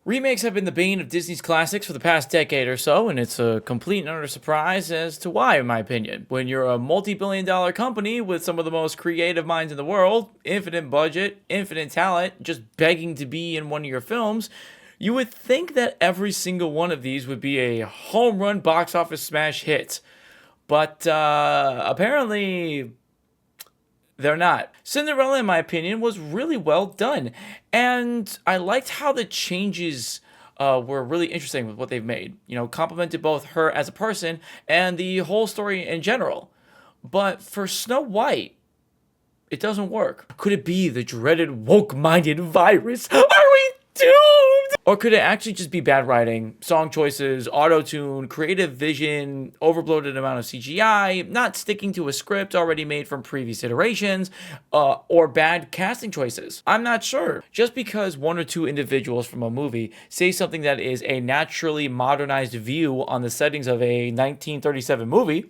Remakes have been the bane of Disney's classics for the past decade or so, and it's a complete and utter surprise as to why, in my opinion. When you're a multi-billion-dollar company with some of the most creative minds in the world, infinite budget, infinite talent, just begging to be in one of your films, you would think that every single one of these would be a home run box office smash hit. But apparently they're not. Cinderella, in my opinion, was really well done. And I liked how the changes were really interesting with what they've made. You know, complimented both her as a person and the whole story in general. But for Snow White, it doesn't work. Could it be the dreaded woke-minded virus? Are we doomed? Or could it actually just be bad writing, song choices, auto-tune, creative vision, overbloated amount of CGI, not sticking to a script already made from previous iterations, or bad casting choices? I'm not sure. Just because one or two individuals from a movie say something that is a naturally modernized view on the settings of a 1937 movie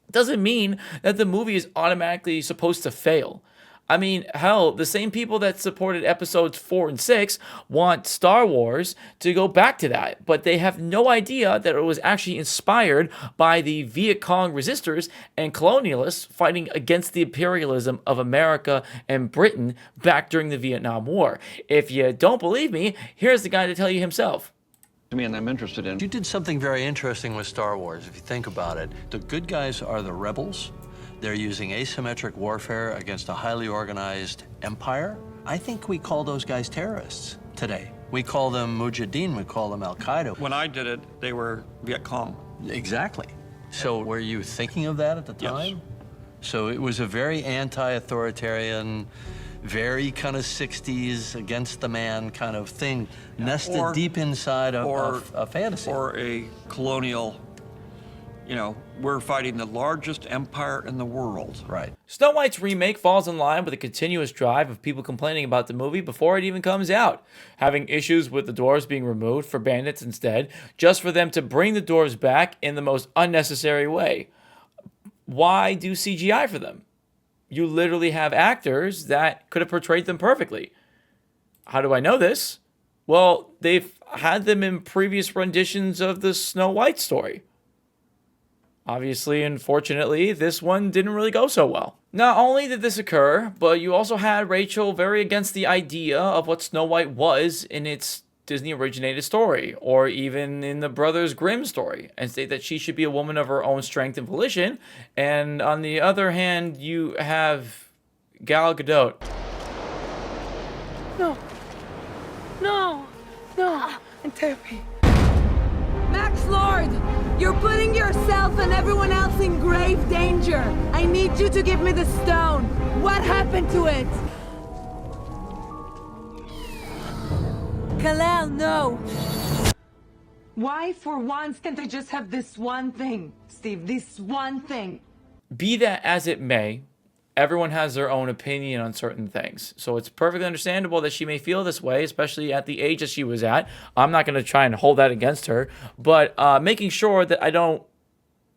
doesn't mean that the movie is automatically supposed to fail. I mean, hell, the same people that supported episodes 4 and 6 want Star Wars to go back to that, but they have no idea that it was actually inspired by the Viet Cong resistors and colonialists fighting against the imperialism of America and Britain back during the Vietnam War. If you don't believe me, here's the guy to tell you himself. To me, and I'm interested in. You did something very interesting with Star Wars, if you think about it. The good guys are the rebels. They're using asymmetric warfare against a highly organized empire. I think we call those guys terrorists today. We call them Mujahideen, we call them Al-Qaeda. When I did it, they were Viet Cong. Exactly. So were you thinking of that at the time? Yes. So it was a very anti-authoritarian, very kind of 60s against the man kind of thing, nested deep inside of a fantasy. Or a colonial, you know, we're fighting the largest empire in the world. Right. Snow White's remake falls in line with a continuous drive of people complaining about the movie before it even comes out, having issues with the dwarves being removed for bandits instead, just for them to bring the dwarves back in the most unnecessary way. Why do CGI for them? You literally have actors that could have portrayed them perfectly. How do I know this? Well, they've had them in previous renditions of the Snow White story. Obviously, unfortunately, this one didn't really go so well. Not only did this occur, but you also had Rachel very against the idea of what Snow White was in its Disney-originated story, or even in the Brothers Grimm story, and state that she should be a woman of her own strength and volition. And on the other hand, you have Gal Gadot. No. No. No. And therapy. Max Lord, you're putting yourself and everyone else in grave danger. I need you to give me the stone. What happened to it? Kal-El, no. Why, for once, can't I just have this one thing, Steve? This one thing. Be that as it may, everyone has their own opinion on certain things. So it's perfectly understandable that she may feel this way, especially at the age that she was at. I'm not going to try and hold that against her, but making sure that I don't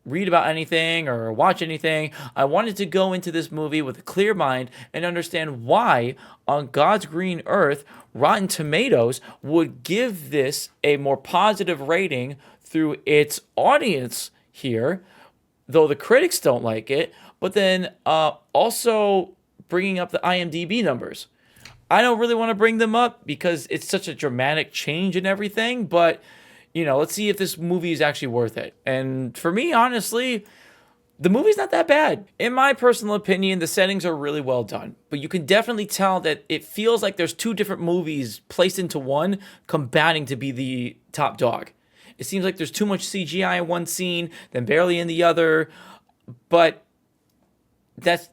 read about anything or watch anything, I wanted to go into this movie with a clear mind and understand why, on God's green earth, Rotten Tomatoes would give this a more positive rating through its audience here, though the critics don't like it, but then also bringing up the IMDb numbers. I don't really want to bring them up because it's such a dramatic change in everything, but you know, let's see if this movie is actually worth it. And for me, honestly, the movie's not that bad. In my personal opinion, the settings are really well done, but you can definitely tell that it feels like there's two different movies placed into one, combating to be the top dog. It seems like there's too much CGI in one scene, then barely in the other, but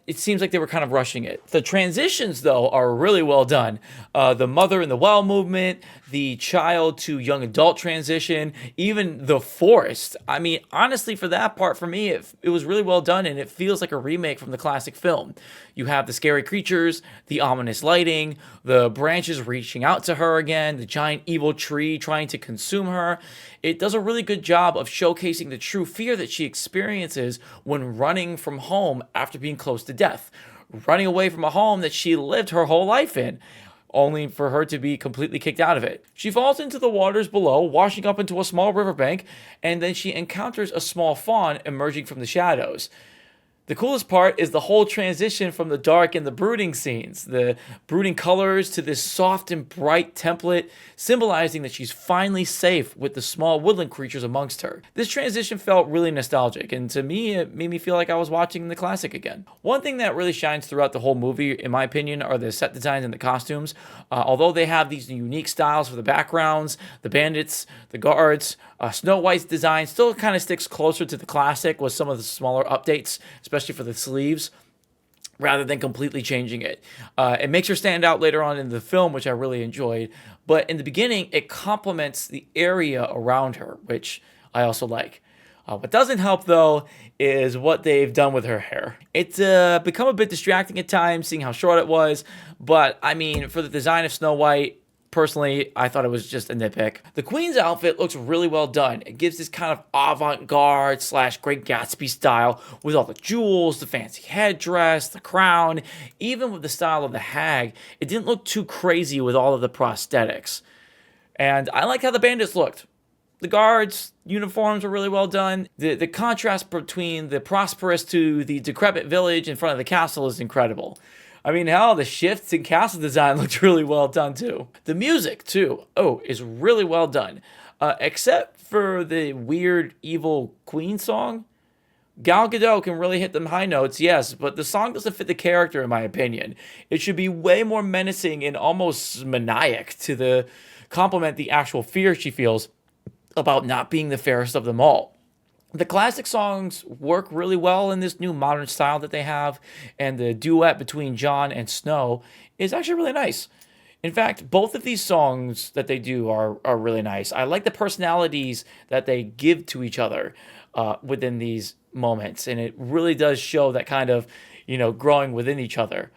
it seems like they were kind of rushing it. The transitions, though, are really well done. The mother in the well movement, the child to young adult transition, even the forest. I mean, honestly, for that part, for me, it was really well done, and it feels like a remake from the classic film. You have the scary creatures, the ominous lighting, the branches reaching out to her again, the giant evil tree trying to consume her. It does a really good job of showcasing the true fear that she experiences when running from home after being close to death, running away from a home that she lived her whole life in, only for her to be completely kicked out of it. She falls into the waters below, washing up into a small riverbank, and then she encounters a small fawn emerging from the shadows. The coolest part is the whole transition from the dark and the brooding scenes, the brooding colors to this soft and bright template, symbolizing that she's finally safe with the small woodland creatures amongst her. This transition felt really nostalgic, and to me, it made me feel like I was watching the classic again. One thing that really shines throughout the whole movie, in my opinion, are the set designs and the costumes. Although they have these unique styles for the backgrounds, the bandits, the guards, Snow White's design still kind of sticks closer to the classic with some of the smaller updates, especially for the sleeves, rather than completely changing it. It makes her stand out later on in the film, which I really enjoyed. But in the beginning, it complements the area around her, which I also like. What doesn't help, though, is what they've done with her hair. It's become a bit distracting at times, seeing how short it was. But, I mean, for the design of Snow White, personally, I thought it was just a nitpick. The Queen's outfit looks really well done. It gives this kind of avant-garde / Great Gatsby style with all the jewels, the fancy headdress, the crown. Even with the style of the hag, it didn't look too crazy with all of the prosthetics. And I liked how the bandits looked. The guards' uniforms were really well done. The contrast between the prosperous to the decrepit village in front of the castle is incredible. I mean, hell, the shifts in castle design looked really well done, too. The music, too, is really well done. Except for the weird, evil Queen song. Gal Gadot can really hit them high notes, yes, but the song doesn't fit the character, in my opinion. It should be way more menacing and almost maniac to complement the actual fear she feels about not being the fairest of them all. The classic songs work really well in this new modern style that they have, and the duet between Jon and Snow is actually really nice. In fact, both of these songs that they do are really nice. I like the personalities that they give to each other within these moments, and it really does show that kind of, growing within each other.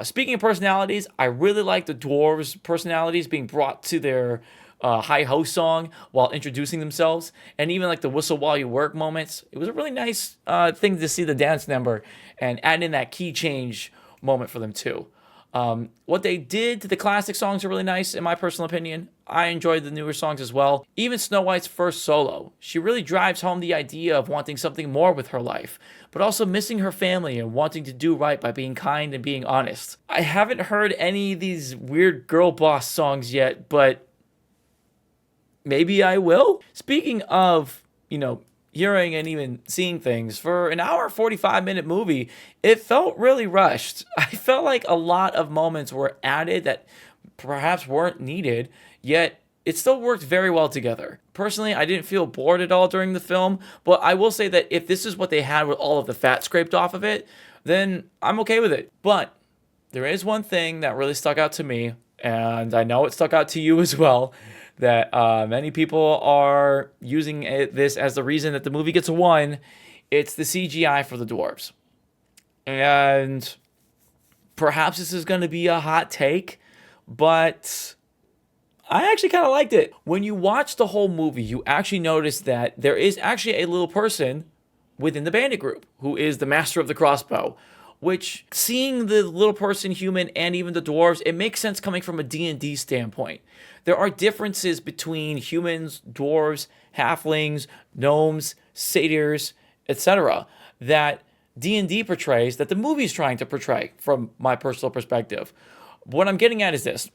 Speaking of personalities, I really like the dwarves' personalities being brought to their hi-ho song while introducing themselves, and even like the whistle while you work moments. It was a really nice thing to see the dance number and add in that key change moment for them too. What they did to the classic songs are really nice, in my personal opinion. I enjoyed the newer songs as well. Even Snow White's first solo, she really drives home the idea of wanting something more with her life, but also missing her family and wanting to do right by being kind and being honest. I haven't heard any of these weird girl boss songs yet, but maybe I will. Speaking of, hearing and even seeing things, for an hour 45-minute movie, it felt really rushed. I felt like a lot of moments were added that perhaps weren't needed, yet it still worked very well together. Personally, I didn't feel bored at all during the film, but I will say that if this is what they had with all of the fat scraped off of it, then I'm okay with it. But there is one thing that really stuck out to me, and I know it stuck out to you as well, that many people are using this as the reason that the movie gets a 1. It's the CGI for the dwarves. And perhaps this is going to be a hot take, but I actually kind of liked it. When you watch the whole movie, you actually notice that there is actually a little person within the bandit group who is the master of the crossbow, which, seeing the little person human and even the dwarves, it makes sense coming from a D&D standpoint. There are differences between humans, dwarves, halflings, gnomes, satyrs, etc. that D&D portrays, that the movie's trying to portray from my personal perspective. What I'm getting at is this.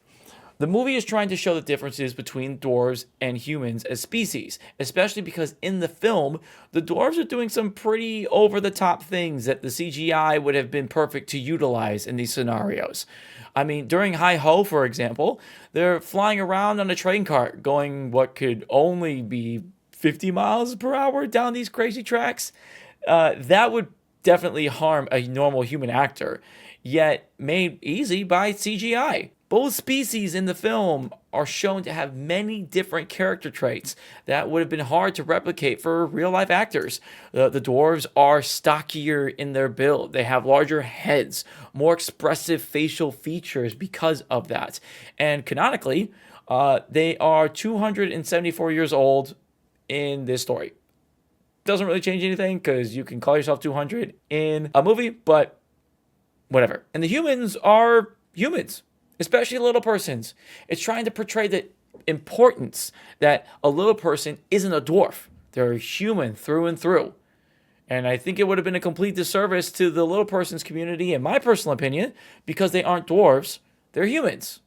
The movie is trying to show the differences between dwarves and humans as species, especially because in the film, the dwarves are doing some pretty over-the-top things that the CGI would have been perfect to utilize in these scenarios. I mean, during Hi-Ho, for example, they're flying around on a train cart going what could only be 50 miles per hour down these crazy tracks. That would definitely harm a normal human actor, yet made easy by CGI. Both species in the film are shown to have many different character traits that would have been hard to replicate for real-life actors. The dwarves are stockier in their build. They have larger heads, more expressive facial features because of that. And canonically, they are 274 years old in this story. Doesn't really change anything because you can call yourself 200 in a movie, but whatever. And the humans are humans. especially little persons. It's trying to portray the importance that a little person isn't a dwarf. They're human through and through. And I think it would have been a complete disservice to the little person's community, in my personal opinion, because they aren't dwarves, they're humans.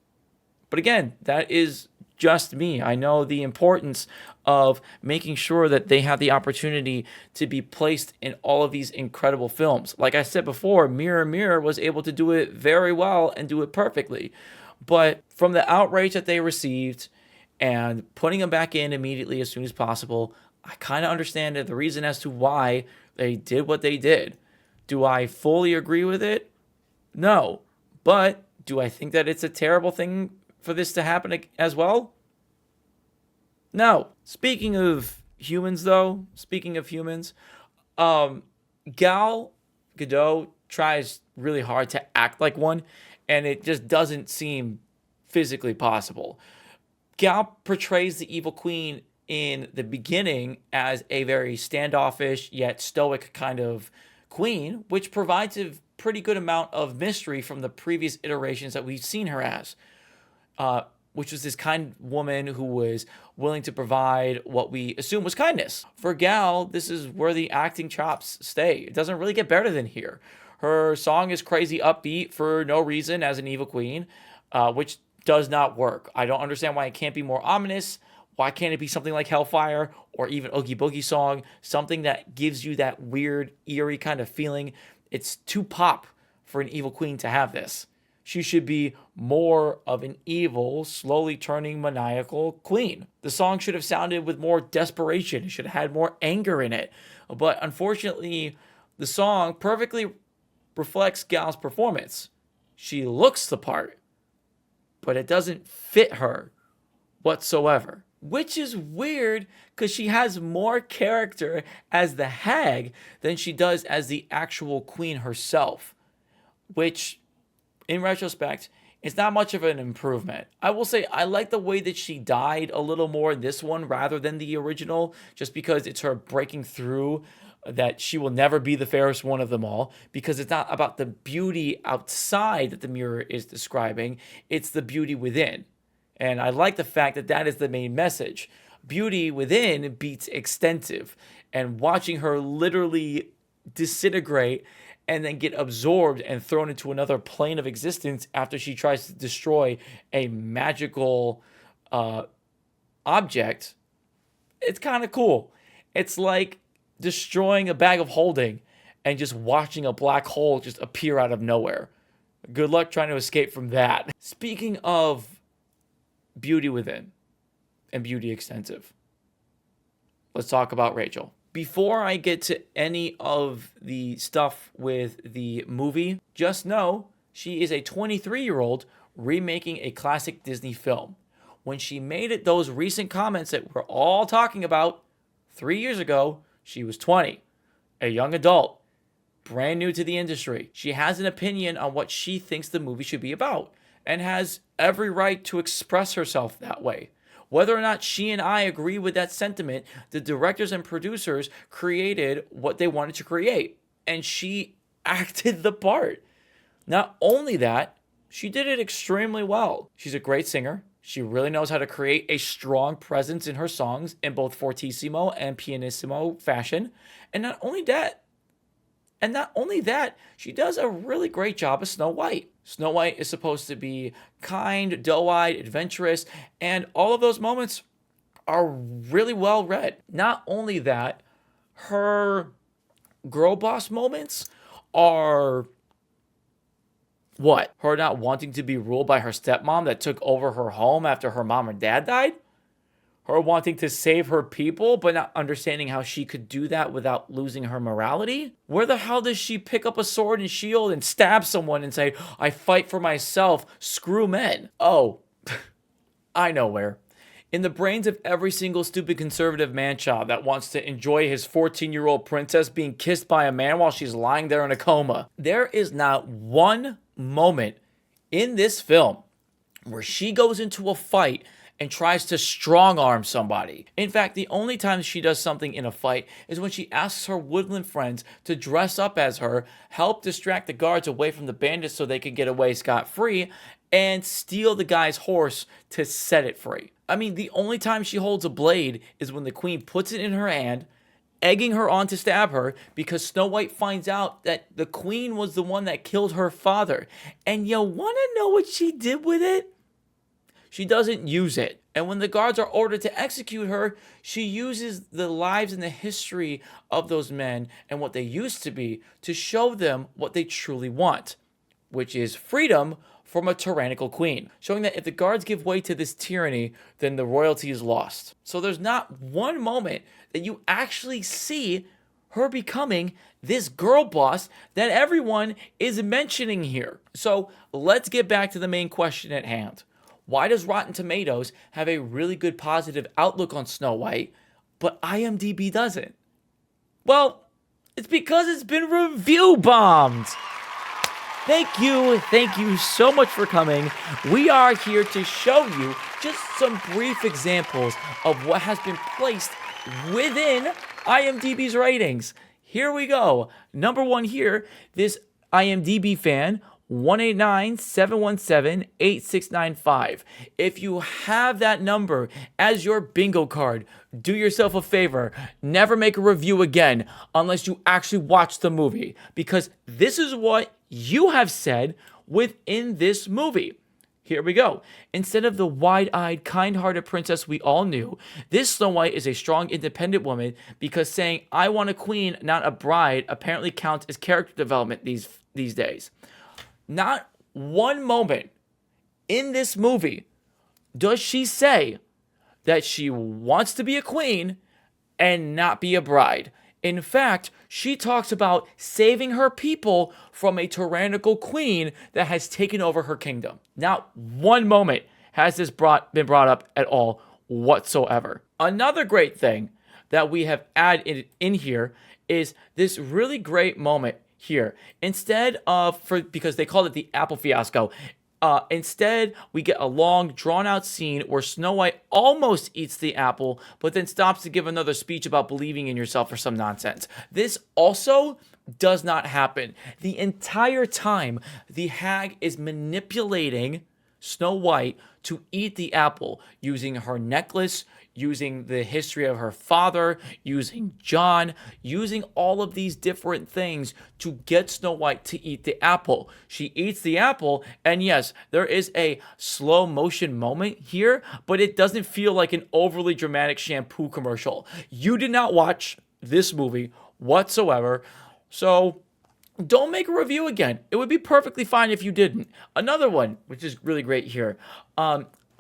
But again, that is just me. I know the importance of making sure that they have the opportunity to be placed in all of these incredible films. Like I said before, Mirror Mirror was able to do it very well and do it perfectly. But from the outrage that they received and putting them back in immediately as soon as possible, I kind of understand the reason as to why they did what they did. Do I fully agree with it? No. But do I think that it's a terrible thing for this to happen as well? No. Speaking of humans, though, Gal Gadot tries really hard to act like one, and it just doesn't seem physically possible. Gal portrays the evil queen in the beginning as a very standoffish yet stoic kind of queen, which provides a pretty good amount of mystery from the previous iterations that we've seen her as, which was this kind woman who was willing to provide what we assume was kindness. For Gal, this is where the acting chops stay. It doesn't really get better than here. Her song is crazy upbeat for no reason as an evil queen, which does not work. I don't understand why it can't be more ominous. Why can't it be something like Hellfire or even Oogie Boogie Song? Something that gives you that weird, eerie kind of feeling. It's too pop for an evil queen to have this. She should be more of an evil, slowly turning maniacal queen. The song should have sounded with more desperation. It should have had more anger in it. But unfortunately, the song perfectly reflects Gal's performance. She looks the part, but it doesn't fit her whatsoever. Which is weird because she has more character as the hag than she does as the actual queen herself. Which, in retrospect, is not much of an improvement. I will say I like the way that she died a little more in this one rather than the original, just because it's her breaking through that she will never be the fairest one of them all, because it's not about the beauty outside that the mirror is describing, it's the beauty within. And I like the fact that that is the main message. Beauty within beats extensive. And watching her literally disintegrate and then get absorbed and thrown into another plane of existence after she tries to destroy a magical object, it's kind of cool. It's like destroying a bag of holding and just watching a black hole just appear out of nowhere. Good luck trying to escape from that. Speaking of beauty within and beauty extensive, let's talk about Rachel. Before I get to any of the stuff with the movie, just know she is a 23-year-old remaking a classic Disney film. When she made it those recent comments that we're all talking about 3 years ago, she was 20, a young adult, brand new to the industry. She has an opinion on what she thinks the movie should be about and has every right to express herself that way. Whether or not she and I agree with that sentiment, the directors and producers created what they wanted to create, and she acted the part. Not only that, she did it extremely well. She's a great singer. She really knows how to create a strong presence in her songs in both fortissimo and pianissimo fashion. And not only that, she does a really great job as Snow White. Snow White is supposed to be kind, doe-eyed, adventurous, and all of those moments are really well read. Not only that, her girl boss moments are what? Her not wanting to be ruled by her stepmom that took over her home after her mom or dad died? Her wanting to save her people, but not understanding how she could do that without losing her morality? Where the hell does she pick up a sword and shield and stab someone and say, I fight for myself, screw men? Oh, I know where. In the brains of every single stupid conservative man-child that wants to enjoy his 14-year-old princess being kissed by a man while she's lying there in a coma. There is not one moment in this film where she goes into a fight and tries to strong-arm somebody. In fact, the only time she does something in a fight is when she asks her woodland friends to dress up as her, help distract the guards away from the bandits so they can get away scot-free, and steal the guy's horse to set it free. I mean, the only time she holds a blade is when the queen puts it in her hand, egging her on to stab her because Snow White finds out that the queen was the one that killed her father. And you want to know what she did with it? She doesn't use it. And when the guards are ordered to execute her, she uses the lives and the history of those men and what they used to be to show them what they truly want, which is freedom from a tyrannical queen, showing that if the guards give way to this tyranny, then the royalty is lost. So there's not one moment that you actually see her becoming this girl boss that everyone is mentioning here. So let's get back to the main question at hand. Why does Rotten Tomatoes have a really good positive outlook on Snow White, but IMDb doesn't? Well, it's because it's been review bombed. Thank you so much for coming. We are here to show you just some brief examples of what has been placed within IMDb's ratings. Here we go. Number one here, this IMDb fan, 189-717-8695. If you have that number as your bingo card, do yourself a favor. Never make a review again unless you actually watch the movie, because this is what you have said within this movie. Here we go. Instead of the wide-eyed, kind-hearted princess we all knew, this Snow White is a strong, independent woman because saying, "I want a queen, not a bride," apparently counts as character development these days. Not one moment in this movie does she say that she wants to be a queen and not be a bride. In fact, she talks about saving her people from a tyrannical queen that has taken over her kingdom. Not one moment has this been brought up at all whatsoever. Another great thing that we have added in here is this really great moment here. Instead of, because they called it the apple fiasco, instead we get a long, drawn-out scene where Snow White almost eats the apple, but then stops to give another speech about believing in yourself or some nonsense. This also does not happen. The entire time, the hag is manipulating Snow White to eat the apple using her necklace, using the history of her father, using John, using all of these different things to get Snow White to eat the apple. She eats the apple, and yes, there is a slow motion moment here, but it doesn't feel like an overly dramatic shampoo commercial. You did not watch this movie whatsoever, so don't make a review again. It would be perfectly fine if you didn't. Another one, which is really great here.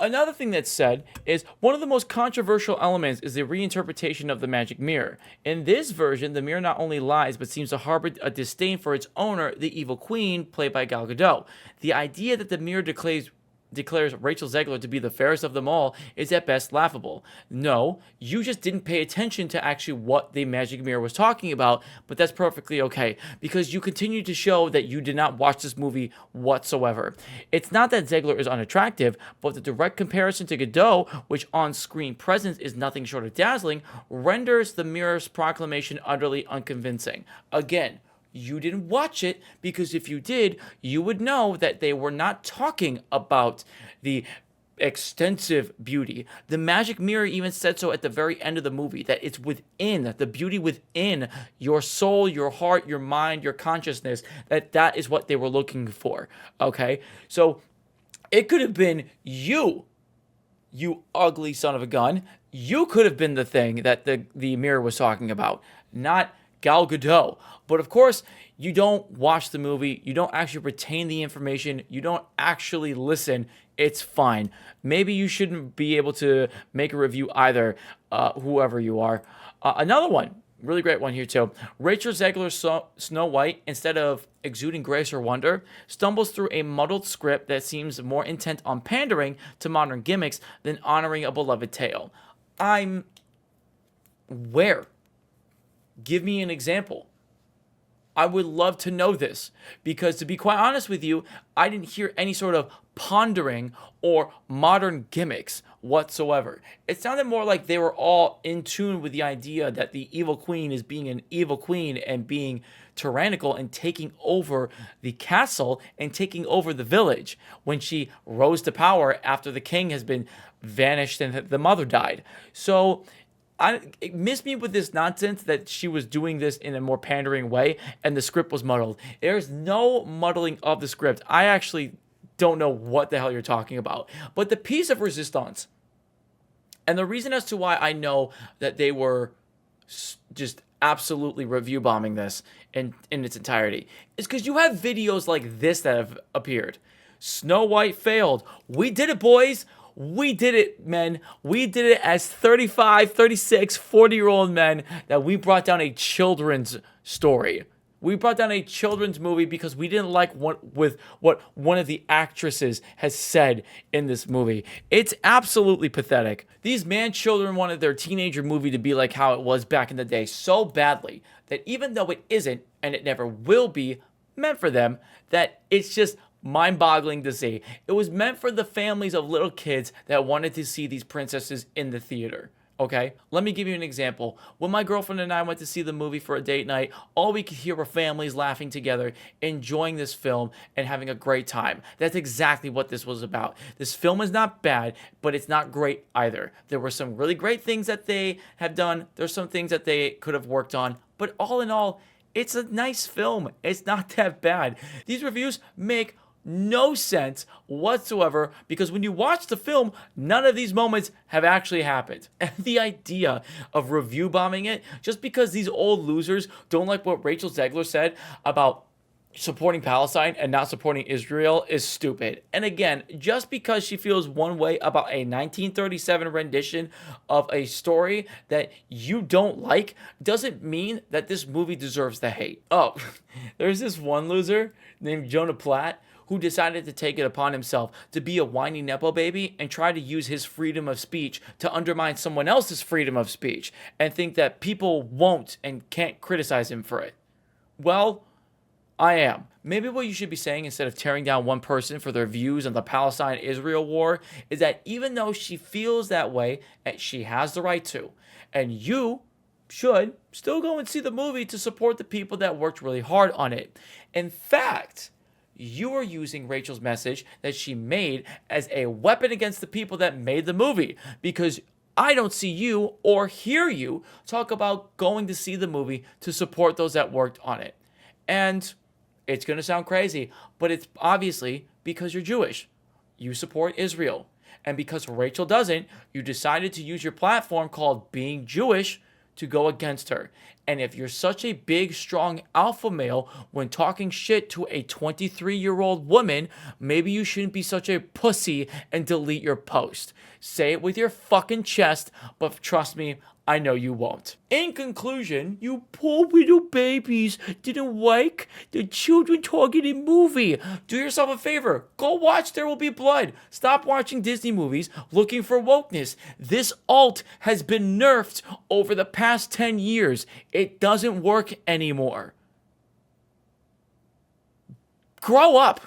Another thing that's said is one of the most controversial elements is the reinterpretation of the magic mirror. In this version, the mirror not only lies, but seems to harbor a disdain for its owner, the evil queen, played by Gal Gadot. The idea that the mirror declares Rachel Zegler to be the fairest of them all is at best laughable. No, you just didn't pay attention to actually what the magic mirror was talking about, but that's perfectly okay, because you continue to show that you did not watch this movie whatsoever. It's not that Zegler is unattractive, but the direct comparison to Gadot, which on-screen presence is nothing short of dazzling, renders the mirror's proclamation utterly unconvincing. Again, you didn't watch it, because if you did, you would know that they were not talking about the extensive beauty. The magic mirror even said so at the very end of the movie, that it's within, the beauty within your soul, your heart, your mind, your consciousness, that is what they were looking for, okay? So it could have been you ugly son of a gun. You could have been the thing that the mirror was talking about, not Gal Gadot. But of course, you don't watch the movie, you don't actually retain the information, you don't actually listen. It's fine. Maybe you shouldn't be able to make a review either, whoever you are. Another one, really great one here too. Rachel Zegler's Snow White, instead of exuding grace or wonder, stumbles through a muddled script that seems more intent on pandering to modern gimmicks than honoring a beloved tale. Where? Give me an example. I would love to know this, because to be quite honest with you, I didn't hear any sort of pondering or modern gimmicks whatsoever. It sounded more like they were all in tune with the idea that the evil queen is being an evil queen and being tyrannical and taking over the castle and taking over the village when she rose to power after the king has been vanished and the mother died. So it missed me with this nonsense that she was doing this in a more pandering way and the script was muddled. There's no muddling of the script. I actually don't know what the hell you're talking about. But the piece of resistance, and the reason as to why I know that they were just absolutely review bombing this in its entirety, is because you have videos like this that have appeared. Snow White failed. We did it, boys. We did it, men. We did it as 35, 36, 40-year-old men, that we brought down a children's story. We brought down a children's movie because we didn't like what one of the actresses has said in this movie. It's absolutely pathetic. These children wanted their teenager movie to be like how it was back in the day so badly that even though it isn't, and it never will be, meant for them, that it's just mind-boggling to see. It was meant for the families of little kids that wanted to see these princesses in the theater. Okay, let me give you an example. When my girlfriend and I went to see the movie for a date night, all we could hear were families laughing together, enjoying this film, and having a great time. That's exactly what this was about. This film is not bad, but it's not great either. There were some really great things that they have done. There's some things that they could have worked on, but all in all, it's a nice film. It's not that bad. These reviews make no sense whatsoever, because when you watch the film, none of these moments have actually happened. And the idea of review bombing it just because these old losers don't like what Rachel Zegler said about supporting Palestine and not supporting Israel is stupid. And again, just because she feels one way about a 1937 rendition of a story that you don't like doesn't mean that this movie deserves the hate. Oh, there's this one loser named Jonah Platt who decided to take it upon himself to be a whiny Nepo baby and try to use his freedom of speech to undermine someone else's freedom of speech and think that people won't and can't criticize him for it. Well, I am. Maybe what you should be saying, instead of tearing down one person for their views on the Palestine-Israel war, is that even though she feels that way, and she has the right to, and you should still go and see the movie to support the people that worked really hard on it. In fact, you are using Rachel's message that she made as a weapon against the people that made the movie, because I don't see you or hear you talk about going to see the movie to support those that worked on it. And it's going to sound crazy, but it's obviously because you're Jewish. You support Israel. And because Rachel doesn't, you decided to use your platform called Being Jewish to go against her. And if you're such a big, strong alpha male when talking shit to a 23-year-old woman, maybe you shouldn't be such a pussy and delete your post. Say it with your fucking chest, but trust me, I know you won't. In conclusion, you poor little babies didn't like the children-targeted movie. Do yourself a favor. Go watch There Will Be Blood. Stop watching Disney movies looking for wokeness. This alt has been nerfed over the past 10 years. It doesn't work anymore. Grow up.